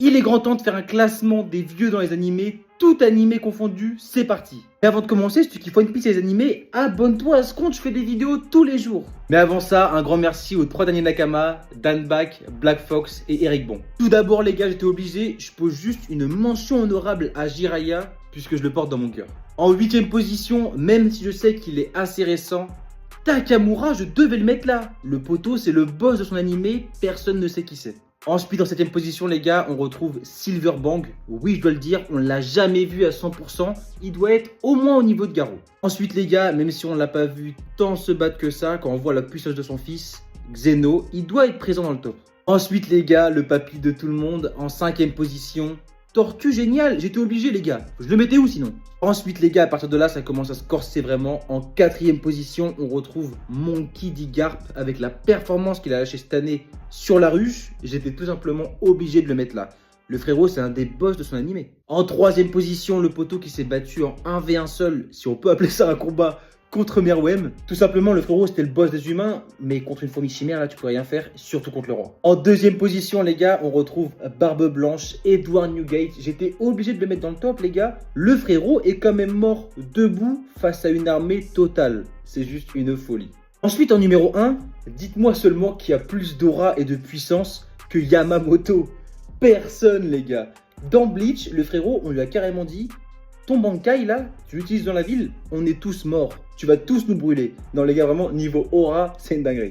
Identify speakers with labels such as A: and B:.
A: Il est grand temps de faire un classement des vieux dans les animés, tout animé confondu, c'est parti. Mais avant de commencer, si tu kiffes One Piece et les animés, abonne-toi à ce compte, je fais des vidéos tous les jours. Mais avant ça, un grand merci aux 3 derniers Nakama, Dan Bak, Black Fox et Eric Bon. Tout d'abord les gars, j'étais obligé, je pose juste une mention honorable à Jiraiya, puisque je le porte dans mon cœur. En 8ème position, même si je sais qu'il est assez récent, Takamura, je devais le mettre là. Le poteau, c'est le boss de son animé, personne ne sait qui c'est. Ensuite, en 7ème position, les gars, on retrouve Silverbang. Oui, je dois le dire, on ne l'a jamais vu à 100%. Il doit être au moins au niveau de Garou. Ensuite, les gars, même si on ne l'a pas vu tant se battre que ça, quand on voit la puissance de son fils, Xeno, il doit être présent dans le top. Ensuite, les gars, le papy de tout le monde, en 5ème position, Tortue génial, j'étais obligé les gars. Je le mettais où sinon? Ensuite les gars, à partir de là, ça commence à se corser vraiment. En 4ème position, on retrouve Monkey D. Garp avec la performance qu'il a lâchée cette année sur la ruche. J'étais tout simplement obligé de le mettre là. Le frérot, c'est un des boss de son animé. En 3ème position, le poteau qui s'est battu en 1v1 seul, si on peut appeler ça un combat, contre Meruem. Tout simplement, le frérot, c'était le boss des humains, mais contre une fourmi chimère, là, tu peux rien faire, surtout contre le roi. En 2ème position, les gars, on retrouve Barbe Blanche, Edward Newgate. J'étais obligé de le mettre dans le top, les gars. Le frérot est quand même mort debout face à une armée totale. C'est juste une folie. Ensuite, en numéro 1, dites-moi seulement qui a plus d'aura et de puissance que Yamamoto. Personne, les gars. Dans Bleach, le frérot, on lui a carrément dit: ton Bankai là, tu l'utilises dans la ville, on est tous morts. Tu vas tous nous brûler. Non les gars, vraiment, niveau aura, c'est une dinguerie.